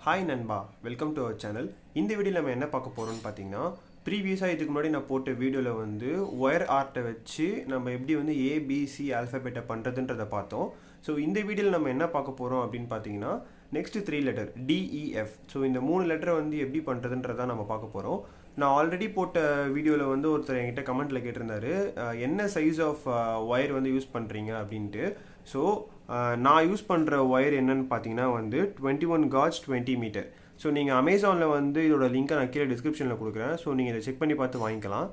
Hi நண்பா, welcome to our channel. இந்த வீடியோவில் நம்ம என்ன பார்க்க போகிறோம்னு பார்த்தீங்கன்னா, ப்ரீவியஸாக இதுக்கு முன்னாடி நான் போட்ட வீடியோவில் வந்து ஒயர் ஆர்ட்டை வச்சு நம்ம எப்படி வந்து ஏபிசி ஆல்ஃபபெட்டை பண்ணுறதுன்றதை பார்த்தோம். ஸோ இந்த வீடியோவில் நம்ம என்ன பார்க்க போகிறோம் அப்படின்னு பார்த்தீங்கன்னா, நெக்ஸ்ட் 3 லெட்டர் டிஇஎஃப். ஸோ இந்த 3 லெட்டரை வந்து எப்படி பண்ணுறதுன்றதை நம்ம பார்க்க போகிறோம். நான் ஆல்ரெடி போட்ட வீடியோவில் வந்து ஒருத்தர் என்கிட்ட கமெண்ட்டில் கேட்டிருந்தாரு, என்ன சைஸ் ஆஃப் ஒயர் வந்து யூஸ் பண்ணுறீங்க அப்படின்ட்டு. ஸோ நான் யூஸ் பண்ணுற ஒயர் என்னன்னு பார்த்தீங்கன்னா வந்து 21 காஜ் 20 மீட்டர். ஸோ நீங்கள் அமேசானில் வந்து இதோட லிங்க்கை நான் கீழே டிஸ்கிரிப்ஷனில் கொடுக்குறேன். ஸோ நீங்கள் இதை செக் பண்ணி பார்த்து வாங்கிக்கலாம்.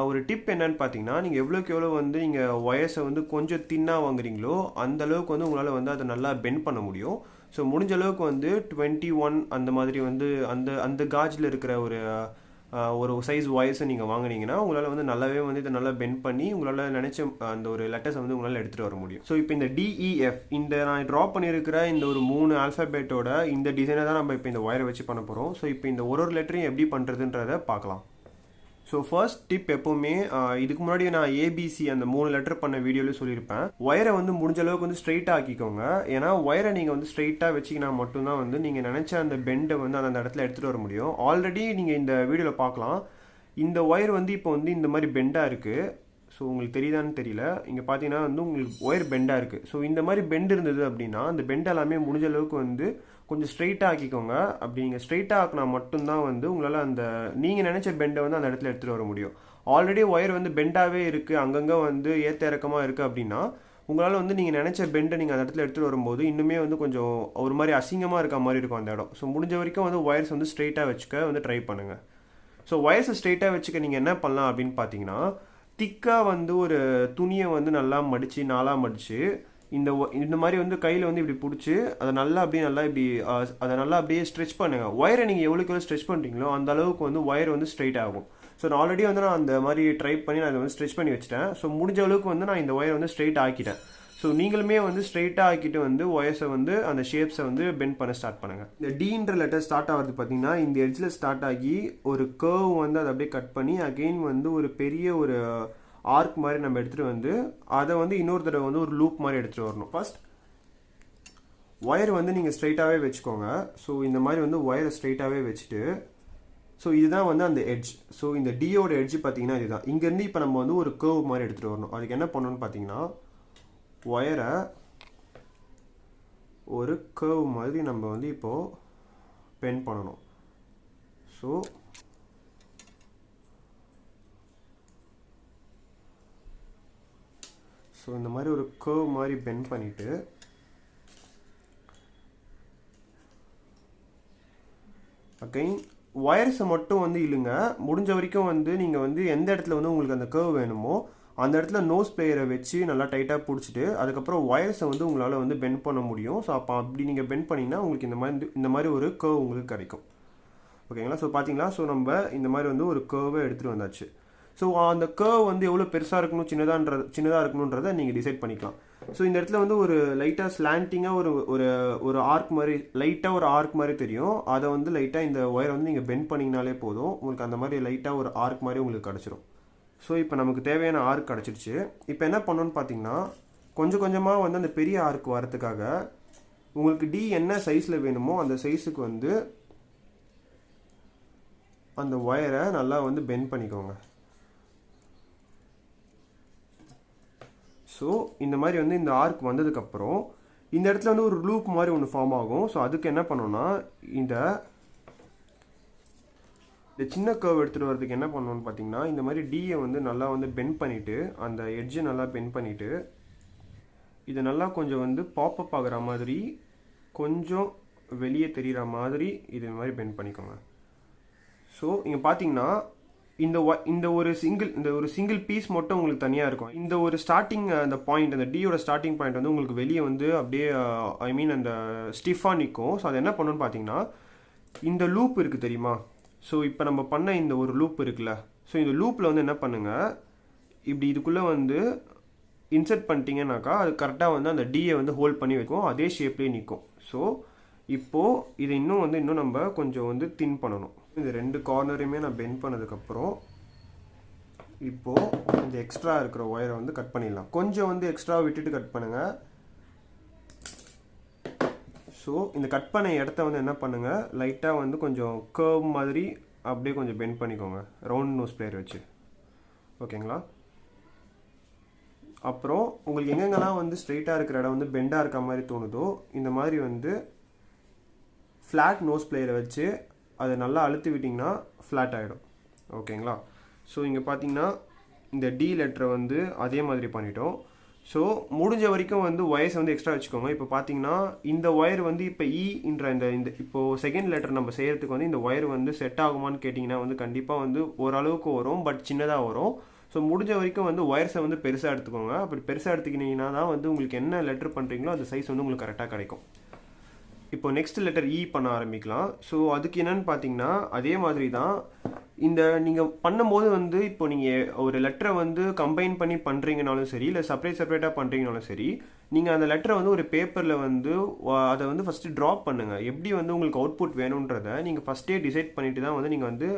ஒரு டிப் என்னன்னு பார்த்தீங்கன்னா, நீங்கள் எவ்வளோக்கு எவ்வளோ வந்து நீங்கள் ஒயர்ஸை வந்து கொஞ்சம் தின்னாக வாங்குறீங்களோ அந்த அளவுக்கு வந்து உங்களால் வந்து அதை நல்லா பெண்ட் பண்ண முடியும். ஸோ முடிஞ்ச அளவுக்கு வந்து 21 அந்த மாதிரி வந்து அந்த அந்த காஜில் இருக்கிற ஒரு சைஸ் ஒயர்ஸை நீங்கள் வாங்கினீங்கன்னா உங்களால் வந்து நல்லாவே வந்து இதை நல்லா பெண்ட் பண்ணி உங்களால் நினச்ச அந்த ஒரு லெட்டர்ஸை வந்து உங்களால் எடுத்துகிட்டு வர முடியும். ஸோ இப்போ இந்த டிஇஎஃப் இந்த நான் ட்ரா பண்ணியிருக்கிற இந்த ஒரு 3 ஆல்ஃபபெட்டோட இந்த டிசைனை தான் நம்ம இப்போ இந்த ஒயரை வச்சு பண்ண போகிறோம். ஸோ இப்போ இந்த ஒரு லெட்டரையும் எப்படி பண்ணுறதுன்றதை பார்க்கலாம். ஸோ ஃபர்ஸ்ட் டிப், எப்போவுமே இதுக்கு முன்னாடி நான் ஏபிசி அந்த 3 லெட்டர் பண்ண வீடியோவில் சொல்லியிருப்பேன், ஒயரை வந்து முடிஞ்ச அளவுக்கு வந்து ஸ்ட்ரைட்டாக ஆக்கிக்கோங்க. ஏன்னா ஒயரை நீங்கள் வந்து ஸ்ட்ரைட்டாக வச்சிங்கன்னா மட்டும்தான் வந்து நீங்கள் நினச்ச அந்த பெண்டை வந்து அந்த இடத்துல எடுத்துகிட்டு வர முடியும். ஆல்ரெடி நீங்கள் இந்த வீடியோவில் பார்க்கலாம், இந்த ஒயர் வந்து இப்போ வந்து இந்த மாதிரி பெண்டாக இருக்குது. ஸோ உங்களுக்கு தெரியுதான்னு தெரியல, இங்கே பார்த்தீங்கன்னா வந்து உங்களுக்கு ஒயர் பெண்டாக இருக்குது. ஸோ இந்த மாதிரி பெண்ட் இருந்தது அப்படின்னா அந்த பெண்ட் எல்லாமே முடிஞ்ச அளவுக்கு வந்து கொஞ்சம் ஸ்ட்ரைட்டாக ஆக்கிக்கோங்க. அப்படி நீங்கள் ஸ்ட்ரைட்டாக ஆக்கினா மட்டும்தான் வந்து உங்களால் அந்த நீங்கள் நினச்ச பெண்டை வந்து அந்த இடத்துல எடுத்துகிட்டு வர முடியும். ஆல்ரெடி ஒயர் வந்து பெண்டாகவே இருக்குது, அங்கங்கே வந்து ஏற்ற இறக்கமாக இருக்குது அப்படின்னா உங்களால் வந்து நீங்கள் நினச்ச பெண்டை நீங்கள் அந்த இடத்துல எடுத்துகிட்டு வரும்போது இன்னுமே வந்து கொஞ்சம் ஒரு மாதிரி அசிங்கமாக இருக்க மாதிரி இருக்கும் அந்த இடம். ஸோ முடிஞ்ச வரைக்கும் வந்து ஒயர்ஸ் வந்து ஸ்ட்ரைட்டாக வச்சுக்க வந்து ட்ரை பண்ணுங்கள். ஸோ ஒயர்ஸை ஸ்ட்ரைட்டாக வச்சுக்க நீங்கள் என்ன பண்ணலாம் அப்படின்னு பார்த்தீங்கன்னா, திக்காக வந்து ஒரு துணியை வந்து நல்லா மடித்து நாளாக மடித்து இந்த மாதிரி வந்து கையில் வந்து இப்படி பிடிச்சி அதை நல்லா இப்படி அதை நல்லா அப்படியே ஸ்ட்ரெச் பண்ணுங்கள். ஒயரை நீங்கள் எவ்வளோக்கு எவ்வளோ ஸ்ட்ரெச் பண்ணுறீங்களோ அந்த அளவுக்கு வந்து ஒயர் வந்து ஸ்ட்ரைட் ஆகும். ஸோ நான் ஆல்ரெடி வந்து நான் அந்த மாதிரி ட்ரை பண்ணி நான் அதை வந்து ஸ்ட்ரெச் பண்ணி வச்சுட்டேன். ஸோ முடிஞ்ச அளவுக்கு வந்து நான் இந்த ஒயரை வந்து ஸ்ட்ரைட் ஆக்கிட்டேன். ஸோ நீங்களுமே வந்து ஸ்ட்ரைட்டாக ஆக்கிட்டு வந்து ஒயர்ஸை வந்து அந்த ஷேப்ஸை வந்து பெண்ட் பண்ண ஸ்டார்ட் பண்ணுங்கள். இந்த டீன்ற லெட்டர் ஸ்டார்ட் ஆகிறது பார்த்தீங்கன்னா இந்த எட்ஜில் ஸ்டார்ட் ஆகி ஒரு கர்வ் வந்து அதை அப்படியே கட் பண்ணி அகெயின் வந்து ஒரு பெரிய ஒரு ஆர்க் மாதிரி நம்ம எடுத்துகிட்டு வந்து அதை வந்து இன்னொரு தடவை வந்து ஒரு லூப் மாதிரி எடுத்துகிட்டு வரணும். ஃபர்ஸ்ட் ஒயர் வந்து நீங்கள் ஸ்ட்ரைட்டாகவே வச்சுக்கோங்க. ஸோ இந்த மாதிரி வந்து ஒயரை ஸ்ட்ரைட்டாகவே வச்சுட்டு, ஸோ இதுதான் வந்து அந்த எட்ஜ். ஸோ இந்த டியோட எட்ஜ் பார்த்தீங்கன்னா இதுதான். இங்கேருந்து இப்போ நம்ம வந்து ஒரு கர்வ் மாதிரி எடுத்துகிட்டு வரணும். அதுக்கு என்ன பண்ணணும்னு பார்த்தீங்கன்னா, ஒயரை ஒரு கர்வ் மாதிரி நம்ம வந்து இப்போது பெண்ட் பண்ணணும். ஸோ இந்த மாதிரி ஒரு கர்வ் மாதிரி பெண்ட் பண்ணிவிட்டு அகைன் ஒயர்ஸை மட்டும் வந்து இழுங்க. முடிஞ்ச வரைக்கும் வந்து நீங்கள் வந்து எந்த இடத்துல வந்து உங்களுக்கு அந்த கர்வ் வேணுமோ அந்த இடத்துல நோஸ் பிளேயரை வச்சு நல்லா டைட்டாக பிடிச்சிட்டு அதுக்கப்புறம் ஒயர்ஸை வந்து உங்களால் வந்து பெண்ட் பண்ண முடியும். ஸோ அப்போ அப்படி நீங்கள் பெண்ட் பண்ணிங்கன்னா உங்களுக்கு இந்த மாதிரி ஒரு கர்வ் உங்களுக்கு கிடைக்கும். ஓகேங்களா? ஸோ பார்த்தீங்களா? ஸோ நம்ம இந்த மாதிரி வந்து ஒரு கர்வை எடுத்துகிட்டு வந்தாச்சு. ஸோ அந்த கர்வ் வந்து எவ்வளோ பெருசாக இருக்கணும் சின்னதாக இருக்கணுன்றதை நீங்கள் டிசைட் பண்ணிக்கலாம். ஸோ இந்த இடத்துல வந்து ஒரு லைட்டாக ஸ்லாண்டிங்காக ஒரு ஆர்க் மாதிரி லைட்டாக ஒரு ஆர்க் மாதிரி தெரியும். அதை வந்து லைட்டாக இந்த ஒயரை வந்து நீங்கள் பெண்ட் பண்ணிங்கனாலே போதும், உங்களுக்கு அந்த மாதிரி லைட்டாக ஒரு ஆர்க் மாதிரி உங்களுக்கு கிடச்சிரும். ஸோ இப்போ நமக்கு தேவையான ஆர்க் கிடச்சிருச்சு. இப்போ என்ன பண்ணணும்னு பார்த்தீங்கன்னா, கொஞ்சம் கொஞ்சமாக வந்து அந்த பெரிய ஆர்க் வரத்துக்காக உங்களுக்கு டி என்ன சைஸில் வேணுமோ அந்த சைஸுக்கு வந்து அந்த ஒயரை நல்லா வந்து பெண்ட் பண்ணிக்கோங்க. ஸோ இந்த மாதிரி வந்து இந்த ஆர்க் வந்ததுக்கப்புறம் இந்த இடத்துல வந்து ஒரு லூப் மாதிரி ஒன்று ஃபார்ம் ஆகும். ஸோ அதுக்கு என்ன பண்ணோன்னா, இந்த சின்ன கர்வ் எடுத்துகிட்டு வரதுக்கு என்ன பண்ணணும்னு பார்த்தீங்கன்னா, இந்த மாதிரி டியை வந்து நல்லா வந்து பெண்ட் பண்ணிவிட்டு அந்த எட்ஜை நல்லா பெண்ட் பண்ணிவிட்டு இதை நல்லா கொஞ்சம் வந்து பாப்அப் ஆகிற மாதிரி கொஞ்சம் வெளியே தெரிகிற மாதிரி இது மாதிரி பெண்ட் பண்ணிக்கோங்க. ஸோ இங்கே பார்த்தீங்கன்னா இந்த ஒரு சிங்கிள் பீஸ் மட்டும் உங்களுக்கு தனியாக இருக்கும். இந்த ஒரு ஸ்டார்டிங் அந்த பாயிண்ட், அந்த டியோட ஸ்டார்டிங் பாயிண்ட் வந்து உங்களுக்கு வெளியே வந்து அப்படியே அந்த ஸ்டிஃபாக நிற்கும். ஸோ அதை என்ன பண்ணணும்னு பார்த்தீங்கன்னா, இந்த லூப் இருக்குது தெரியுமா? ஸோ இப்போ நம்ம பண்ண இந்த ஒரு லூப் இருக்குல்ல, ஸோ இந்த லூப்பில் வந்து என்ன பண்ணுங்கள், இப்படி இதுக்குள்ளே வந்து இன்சர்ட் பண்ணிட்டீங்கன்னாக்கா அது கரெக்டாக வந்து அந்த டியை வந்து ஹோல்ட் பண்ணி வைக்கும், அதே ஷேப்லேயே நிற்கும். ஸோ இப்போது இதை இன்னும் நம்ம கொஞ்சம் வந்து தின் பண்ணணும். இந்த 2 கார்னரையுமே நான் பெண்ட் பண்ணதுக்கப்புறம் இப்போது இந்த எக்ஸ்ட்ரா இருக்கிற ஒயரை வந்து கட் பண்ணிடலாம். கொஞ்சம் வந்து எக்ஸ்ட்ரா விட்டுட்டு கட் பண்ணுங்கள். ஸோ ஸோ இந்த கட் பண்ண இடத்த வந்து என்ன பண்ணுங்கள், லைட்டாக வந்து கொஞ்சம் கர்வ் மாதிரி அப்படியே கொஞ்சம் பெண்ட் பண்ணிக்கோங்க ரவுண்ட் நோஸ் பிளேயர் வச்சு. ஓகேங்களா? அப்புறம் உங்களுக்கு எங்கெங்கெல்லாம் வந்து ஸ்ட்ரெயிட்டாக இருக்கிற இடம் வந்து பெண்டாக இருக்க மாதிரி தோணுதோ இந்த மாதிரி வந்து ஃப்ளாட் நோஸ் பிளேயரை வச்சு அதை நல்லா அழுத்தி விட்டிங்கன்னா ஃப்ளாட் ஆகிடும். ஓகேங்களா? ஸோ இங்கே பார்த்தீங்கன்னா இந்த டி லெட்டரை வந்து அதே மாதிரி பண்ணிட்டோம். ஸோ முடிஞ்ச வரைக்கும் வந்து ஒயர்ஸ் வந்து எக்ஸ்ட்ரா வச்சுக்கோங்க. இப்போ பார்த்தீங்கன்னா இந்த ஒயர் வந்து இப்போ இன்ற இந்த இப்போது செகண்ட் லெட்டர் நம்ம செய்கிறதுக்கு வந்து இந்த ஒயர் வந்து செட் ஆகுமான்னு கேட்டிங்கன்னா வந்து கண்டிப்பாக வந்து ஓரளவுக்கு வரும், பட் சின்னதாக வரும். ஸோ முடிஞ்ச வரைக்கும் வந்து ஒயர்ஸை வந்து பெருசாக எடுத்துக்கோங்க. அப்படி பெருசாக எடுத்துக்கிட்டிங்கன்னா தான் வந்து உங்களுக்கு என்ன லெட்டர் பண்ணுறீங்களோ அந்த சைஸ் வந்து உங்களுக்கு கரெக்டாக கிடைக்கும். இப்போ நெக்ஸ்ட் லெட்டர் இ பண்ண ஆரம்பிக்கலாம். ஸோ அதுக்கு என்னென்னு பார்த்தீங்கன்னா அதே மாதிரி தான் இந்த நீங்கள் பண்ணும்போது வந்து இப்போ நீங்கள் ஒரு லெட்டரை வந்து கம்பைன் பண்ணி பண்ணுறீங்கனாலும் சரி, இல்லை செப்பரேட்டாக பண்ணுறீங்கனாலும் சரி, நீங்கள் அந்த லெட்டரை வந்து ஒரு பேப்பரில் வந்து அதை வந்து ஃபஸ்ட்டு ட்ராப் பண்ணுங்கள். எப்படி வந்து உங்களுக்கு அவுட்புட் வேணுன்றதை நீங்கள் ஃபஸ்ட்டே டிசைட் பண்ணிவிட்டு தான் வந்து நீங்கள் வந்து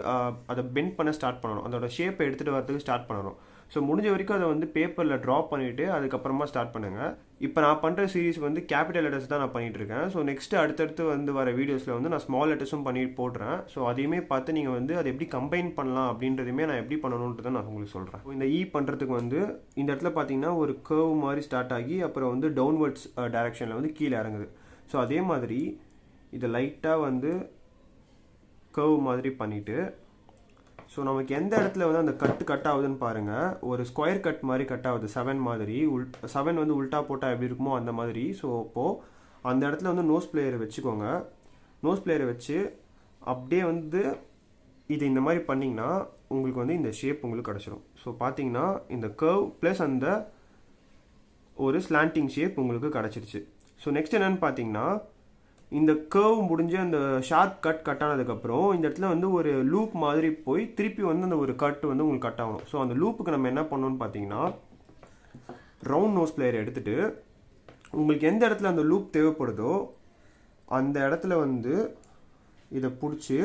அதை பெண்ட் பண்ண ஸ்டார்ட் பண்ணணும், அதோட ஷேப்பை எடுத்துகிட்டு வரதுக்கு ஸ்டார்ட் பண்ணணும். ஸோ முடிஞ்ச வரைக்கும் அதை வந்து பேப்பரில் ட்ராப் பண்ணிவிட்டு அதுக்கப்புறமா ஸ்டார்ட் பண்ணுங்கள். இப்போ நான் பண்ணுற சீரீஸ் வந்து கேபிட்டல் லெட்டர்ஸ் தான் நான் பண்ணிகிட்ருக்கேன். ஸோ நெக்ஸ்ட்டு அடுத்தடுத்து வந்து வர வீடியோஸில் வந்து நான் ஸ்மால் லெட்டர்ஸும் பண்ணி போடுறேன். ஸோ அதையுமே பார்த்து நீங்கள் வந்து அதை எப்படி கம்பைன் பண்ணலாம் அப்படின்றதுமே நான் எப்படி பண்ணணுன்றதை நான் உங்களுக்கு சொல்கிறேன். இந்த இ பண்ணுறதுக்கு வந்து இந்த இடத்துல பார்த்தீங்கன்னா ஒரு கர்வ் மாதிரி ஸ்டார்ட் ஆகி அப்புறம் வந்து டவுன்வர்ட்ஸ் டைரெக்ஷனில் வந்து கீழே இறங்குது. ஸோ அதே மாதிரி இதை லைட்டாக வந்து கர்வ் மாதிரி பண்ணிவிட்டு, ஸோ நமக்கு எந்த இடத்துல வந்து அந்த கட் ஆகுதுன்னு பாருங்கள். ஒரு ஸ்கொயர் கட் மாதிரி கட் ஆகுது, 7 மாதிரி. 7 வந்து உல்ட்டா போட்டால் எப்படி இருக்குமோ அந்த மாதிரி. ஸோ அப்போது அந்த இடத்துல வந்து நோஸ் பிளேயரை வச்சுக்கோங்க. நோஸ் பிளேயரை வச்சு அப்படியே வந்து இது இந்த மாதிரி பண்ணிங்கன்னா உங்களுக்கு வந்து இந்த ஷேப் உங்களுக்கு கிடச்சிரும். ஸோ பார்த்தீங்கன்னா இந்த கர்வ் ப்ளஸ் அந்த ஒரு ஸ்லாண்டிங் ஷேப் உங்களுக்கு கிடச்சிருச்சு. ஸோ நெக்ஸ்ட் என்னென்னு பார்த்தீங்கன்னா இந்த கர்வ் முடிஞ்சு அந்த ஷார்ப் கட் ஆனதுக்கப்புறம் இந்த இடத்துல வந்து ஒரு லூப் மாதிரி போய் திருப்பி வந்து அந்த ஒரு கட் வந்து உங்களுக்கு கட் ஆகணும். ஸோ அந்த லூப்புக்கு நம்ம என்ன பண்ணணும்னு பார்த்தீங்கன்னா ரவுண்ட் நோஸ் பிளேயர் எடுத்துகிட்டு உங்களுக்கு எந்த இடத்துல அந்த லூப் தேவைப்படுதோ அந்த இடத்துல வந்து இதை பிடிச்சி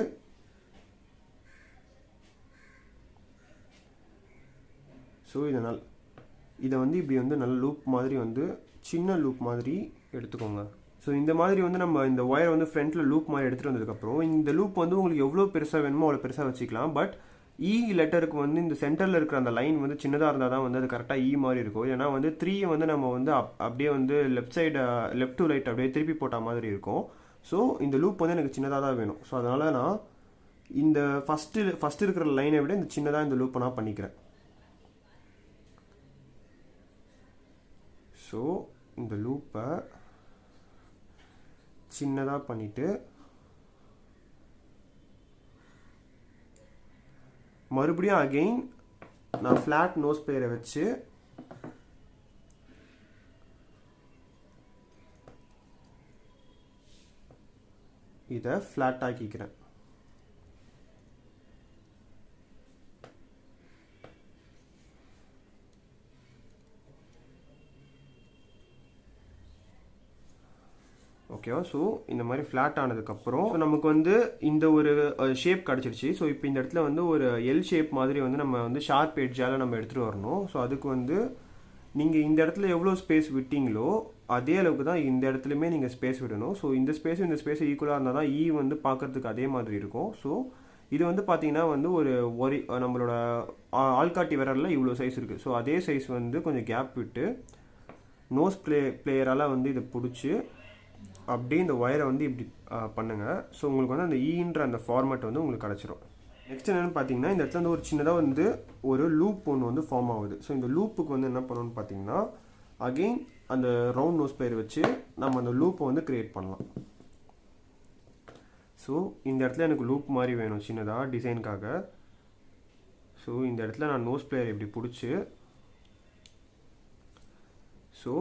ஸோ இதை வந்து இப்படி வந்து நல்ல லூப் மாதிரி வந்து சின்ன லூப் மாதிரி எடுத்துக்கோங்க. ஸோ இந்த மாதிரி வந்து நம்ம இந்த ஒயர் வந்து ஃப்ரண்ட்டில் லூப் மாதிரி எடுத்துகிட்டு வந்ததுக்கப்புறம் இந்த லூப் வந்து உங்களுக்கு எவ்வளோ பெருசாக வேணுமோ அவ்வளோ பெருசாக வச்சுக்கலாம். பட் இ லெட்டருக்கு வந்து இந்த சென்டரில் இருக்கிற அந்த லைன் வந்து சின்னதாக இருந்தால் தான் வந்து அது கரெக்டாக இ மாதிரி இருக்கும். ஏன்னா வந்து 3 வந்து நம்ம வந்து அப்படியே வந்து லெஃப்ட் டு ரைட் அப்படியே திருப்பி போட்ட மாதிரி இருக்கும். ஸோ இந்த லூப் வந்து எனக்கு சின்னதாக தான் வேணும். ஸோ அதனால் நான் இந்த ஃபஸ்ட்டு இருக்கிற லைனை விட இந்த சின்னதாக இந்த லூப்பை நான் பண்ணிக்கிறேன். ஸோ இந்த லூப்பை சின்னதாக பண்ணிவிட்டு மறுபடியும் அகெயின் நான் ஃப்ளாட் நோஸ் பிளேயரை வச்சு இதை ஃப்ளாட் ஆக்கிக்கிறேன். ஓகேவா? ஸோ இந்த மாதிரி ஃப்ளாட் ஆனதுக்கப்புறம் நமக்கு வந்து இந்த ஒரு ஷேப் கிடச்சிருச்சு. ஸோ இப்போ இந்த இடத்துல வந்து ஒரு எல் ஷேப் மாதிரி வந்து நம்ம வந்து ஷார்ப் எட்ஜால் நம்ம எடுத்துகிட்டு வரணும். ஸோ அதுக்கு வந்து நீங்கள் இந்த இடத்துல எவ்வளோ ஸ்பேஸ் விட்டீங்களோ அதே அளவுக்கு தான் இந்த இடத்துலையுமே நீங்கள் ஸ்பேஸ் விடணும். ஸோ இந்த ஸ்பேஸ் ஈக்குவலாக இருந்தால் தான் இ வந்து பார்க்குறதுக்கு அதே மாதிரி இருக்கும். ஸோ இது வந்து பார்த்தீங்கன்னா வந்து ஒரு நம்மளோட ஆள்காட்டி விரலில் இவ்வளோ சைஸ் இருக்குது. ஸோ அதே சைஸ் வந்து கொஞ்சம் கேப் விட்டு நோஸ் பிளேயரால் வந்து இதை பிடிச்சி அப்படியே இந்த ஒயரை வந்து இப்படி பண்ணுங்கள். ஸோ உங்களுக்கு வந்து அந்த ஈன்ற அந்த ஃபார்மேட் வந்து உங்களுக்கு கிடச்சிரும். நெக்ஸ்ட் என்னென்னு பார்த்தீங்கன்னா இந்த இடத்துல வந்து ஒரு சின்னதாக வந்து ஒரு லூப் ஒன்று வந்து ஃபார்ம் ஆகுது. ஸோ இந்த லூப்புக்கு வந்து என்ன பண்ணணும்னு பார்த்தீங்கன்னா அகெயின் அந்த ரவுண்ட் நோஸ் பிளேயர் வச்சு நம்ம அந்த லூப்பை வந்து க்ரியேட் பண்ணலாம். ஸோ இந்த இடத்துல எனக்கு லூப் மாதிரி வேணும் சின்னதாக டிசைனுக்காக. ஸோ இந்த இடத்துல நான் நோஸ் பிளேயர் இப்படி பிடிச்சி ஸோ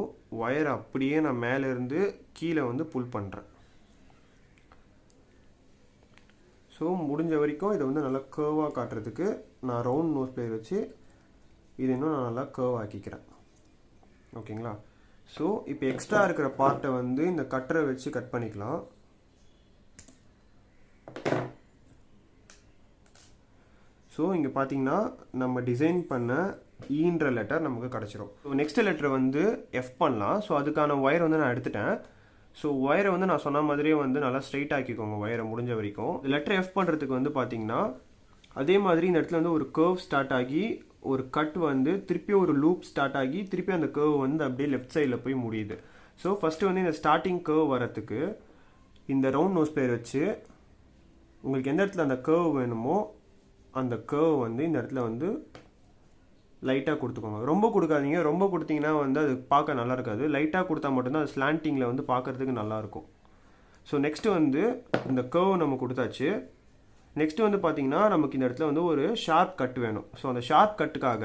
ஒயர் அப்படியே நான் மேலேருந்து கீழே வந்து புல் பண்ணுறேன். ஸோ முடிஞ்ச வரைக்கும் இதை வந்து நல்லா கர்வாக காட்டுறதுக்கு நான் ரவுண்ட் நோஸ் பிளேயர் வச்சு இது இன்னும் நான் நல்லா கர்வ் ஆக்கிக்கிறேன். ஓகேங்களா? ஸோ இப்போ எக்ஸ்ட்ரா இருக்கிற பார்ட்டை வந்து இந்த கட்டரை வச்சு கட் பண்ணிக்கலாம். ஸோ இங்கே பார்த்தீங்கன்னா நம்ம டிசைன் பண்ண ஈன்ற லெட்டர் நமக்கு கிடச்சிரும். ஸோ நெக்ஸ்ட் லெட்டரை வந்து எஃப் பண்ணலாம். ஸோ அதுக்கான ஒயர் வந்து நான் எடுத்துட்டேன். ஸோ ஒயரை வந்து நான் சொன்ன மாதிரியே வந்து நல்லா ஸ்ட்ரைட் ஆக்கிக்கோங்க ஒயரை முடிஞ்ச வரைக்கும். லெட்டர் எஃப் பண்ணுறதுக்கு வந்து பார்த்தீங்கன்னா அதே மாதிரி இந்த இடத்துல வந்து ஒரு கர்வ் ஸ்டார்ட் ஆகி ஒரு கட் வந்து திருப்பி ஒரு லூப் ஸ்டார்ட் ஆகி திருப்பி அந்த கர்வ் வந்து அப்படியே லெஃப்ட் சைடில் போய் முடியுது. ஸோ ஃபஸ்ட்டு வந்து இந்த ஸ்டார்டிங் கர்வ் வரத்துக்கு இந்த ரவுண்ட் நோஸ் பிளேயர் வச்சு உங்களுக்கு எந்த இடத்துல அந்த கர்வ் வேணுமோ அந்த கர்வ் வந்து இந்த இடத்துல வந்து லைட்டாக கொடுத்துக்கோங்க. ரொம்ப கொடுக்காதீங்க, ரொம்ப கொடுத்தீங்கன்னா வந்து அது பார்க்க நல்லா இருக்காது. லைட்டாக கொடுத்தா மட்டும்தான் அது ஸ்லாண்டிங்கில் வந்து பார்க்குறதுக்கு நல்லாயிருக்கும். ஸோ நெக்ஸ்ட்டு வந்து இந்த கர்வ் நம்ம கொடுத்தாச்சு. நெக்ஸ்ட்டு வந்து பார்த்திங்கன்னா நமக்கு இந்த இடத்துல வந்து ஒரு ஷார்ப் கட் வேணும். ஸோ அந்த ஷார்ப் கட்டுக்காக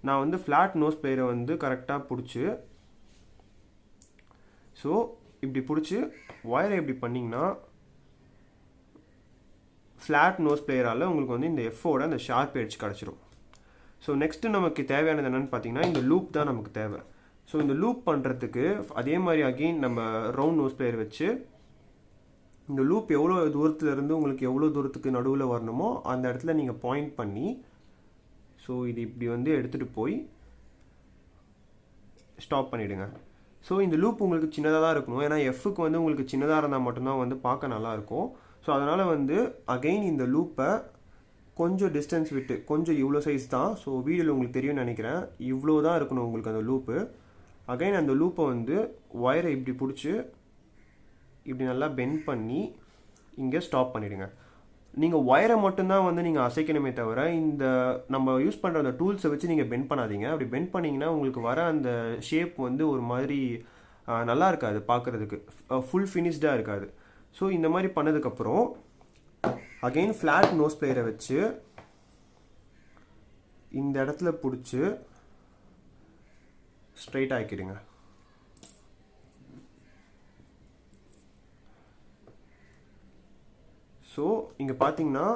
நான் வந்து ஃப்ளாட் நோஸ் பிளேயரை வந்து கரெக்டாக பிடிச்சி ஸோ இப்படி பிடிச்சி ஒயரை இப்படி பண்ணிங்கன்னா ஃப்ளாட் நோஸ் பிளேயரால் உங்களுக்கு வந்து இந்த எஃப்போட அந்த ஷார்ப் எட்ஜ் கிடச்சிரும். ஸோ நெக்ஸ்ட்டு நமக்கு தேவையானது என்னென்னு பார்த்தீங்கன்னா இந்த லூப் தான் நமக்கு தேவை. ஸோ இந்த லூப் பண்ணுறதுக்கு அதே மாதிரி அகெயின் நம்ம ரவுண்ட் நோஸ் பிளேயர் வச்சு இந்த லூப் எவ்வளோ தூரத்துலேருந்து உங்களுக்கு எவ்வளோ தூரத்துக்கு நடுவில் வரணுமோ அந்த இடத்துல நீங்கள் பாயிண்ட் பண்ணி ஸோ இது இப்படி வந்து எடுத்துகிட்டு போய் ஸ்டாப் பண்ணிவிடுங்க. ஸோ இந்த லூப் உங்களுக்கு சின்னதாக தான் இருக்கணும், ஏன்னா எஃப்க்கு வந்து உங்களுக்கு சின்னதாக இருந்தால் மட்டும்தான் வந்து பார்க்க நல்லாயிருக்கும். ஸோ அதனால் வந்து அகெயின் இந்த லூப்பை கொஞ்சம் டிஸ்டன்ஸ் விட்டு கொஞ்சம் இவ்வளோ சைஸ் தான். ஸோ வீடியோவில் உங்களுக்கு தெரியும்னு நினைக்கிறேன், இவ்வளோ தான் இருக்கணும் உங்களுக்கு அந்த லூப்பு. அகைன் அந்த லூப்பை வந்து ஒயரை இப்படி பிடிச்சி இப்படி நல்லா பெண்ட் பண்ணி இங்கே ஸ்டாப் பண்ணிவிடுங்க. நீங்கள் ஒயரை மட்டும்தான் வந்து நீங்கள் அசைக்கணுமே தவிர இந்த நம்ம யூஸ் பண்ணுற அந்த டூல்ஸை வச்சு நீங்கள் பெண்ட் பண்ணாதீங்க. அப்படி பெண்ட் பண்ணிங்கன்னா உங்களுக்கு வர அந்த ஷேப் வந்து ஒரு மாதிரி நல்லா இருக்காது, பார்க்குறதுக்கு ஃபுல் ஃபினிஷ்டாக இருக்காது. ஸோ இந்த மாதிரி பண்ணதுக்கப்புறம் அகெயின் ஃப்ளாட் நோஸ் பிளேயரை வச்சு இந்த இடத்துல பிடிச்சி ஸ்ட்ரைட் ஆக்கிடுங்க. ஸோ இங்கே பார்த்தீங்கன்னா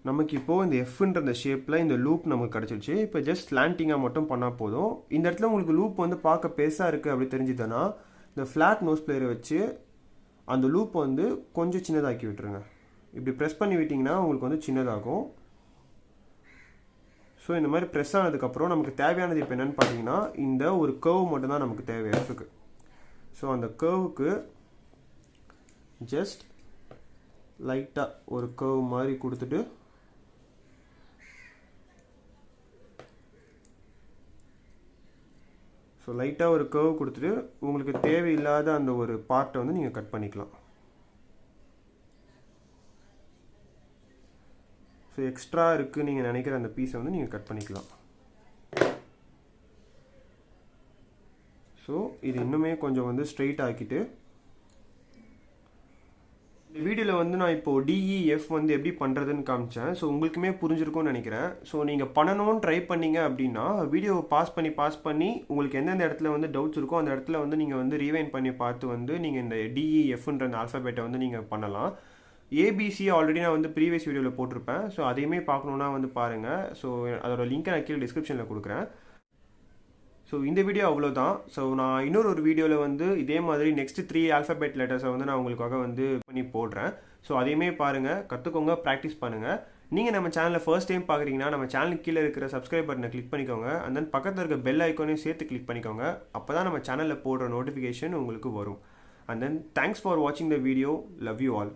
நமக்கு இப்போது இந்த எஃப்ன்ற அந்த ஷேப்பில் இந்த லூப் நமக்கு கிடச்சிருச்சு. இப்போ ஜஸ்ட் ஸ்லாண்டிங்காக மட்டும் பண்ணால் போதும். இந்த இடத்துல உங்களுக்கு லூப் வந்து பார்க்க பெருசாக இருக்குது அப்படி தெரிஞ்சுதுன்னா இந்த ஃப்ளாட் நோஸ் பிளேயரை வச்சு அந்த லூப் வந்து கொஞ்சம் சின்னதாக்கி விட்டுருங்க. இப்படி ப்ரெஸ் பண்ணி விட்டிங்கன்னா உங்களுக்கு வந்து சின்னதாகும். ஸோ இந்த மாதிரி ப்ரெஸ் ஆனதுக்கப்புறம் நமக்கு தேவையானது இப்போ என்னென்னு பார்த்தீங்கன்னா இந்த ஒரு கர்வ் மட்டும்தான் நமக்கு தேவை எஃப்க்கு. ஸோ அந்த கர்வுக்கு ஜஸ்ட் லைட்டாக ஒரு கர்வ் மாதிரி கொடுத்துட்டு ஸோ லைட்டாக ஒரு கர்வ் கொடுத்துட்டு உங்களுக்கு தேவையில்லாத அந்த ஒரு பார்ட்டை வந்து நீங்கள் கட் பண்ணிக்கலாம். ஸோ எக்ஸ்ட்ரா இருக்குது நீங்கள் நினைக்கிற அந்த பீஸை வந்து நீங்கள் கட் பண்ணிக்கலாம். ஸோ இது இன்னுமே கொஞ்சம் வந்து ஸ்ட்ரெயிட் ஆக்கிட்டு இந்த வீடியோவில் வந்து நான் இப்போது டிஇஎஃப் வந்து எப்படி பண்ணுறதுன்னு காமிச்சேன். ஸோ உங்களுக்குமே புரிஞ்சிருக்கும்னு நினைக்கிறேன். ஸோ நீங்கள் பண்ணணும்னு ட்ரை பண்ணீங்க அப்படின்னா வீடியோவை பாஸ் பண்ணி உங்களுக்கு எந்தெந்த இடத்துல வந்து டவுட்ஸ் இருக்கோ அந்த இடத்துல வந்து நீங்கள் வந்து ரீவைண்ட் பண்ணி பார்த்து வந்து நீங்கள் இந்த டிஇஎஃப்ன்ற அந்த ஆல்ஃபபெட்டை வந்து நீங்கள் பண்ணலாம். ஏபிசி ஆல்ரெடி நான் வந்து ப்ரீவியஸ் வீடியோவில் போட்டிருப்பேன். ஸோ அதையுமே பார்க்கணுன்னா வந்து பாருங்கள். ஸோ அதோட லிங்க்கை நான் கீழே டிஸ்கிரிப்ஷனில் கொடுக்குறேன். ஸோ இந்த வீடியோ அவ்வளோதான். ஸோ நான் இன்னொரு வீடியோவில் வந்து இதே மாதிரி நெக்ஸ்ட் 3 ஆல்ஃபபெட் லெட்டர்ஸை வந்து நான் உங்களுக்காக வந்து பண்ணி போடுறேன். ஸோ அதையுமே பாருங்கள், கற்றுக்கோங்க, ப்ராக்டிஸ் பண்ணுங்கள். நீங்கள் நம்ம சேனலை ஃபர்ஸ்ட் டைம் பார்க்குறீங்கன்னா நம்ம சேனலுக்கு கீழே இருக்கிற சப்ஸ்கிரைப் பட்டனை கிளிக் பண்ணிக்கோங்க. அண்ட் தென் பக்கத்தில் இருக்க பெல் ஐக்கானையும் சேர்த்து கிளிக் பண்ணிக்கோங்க. அப்போ தான் நம்ம சேனலில் போடுற நோட்டிஃபிகேஷன் உங்களுக்கு வரும். அண்ட் தென் தேங்க்ஸ் ஃபார் வாட்சிங் the video. Love you all.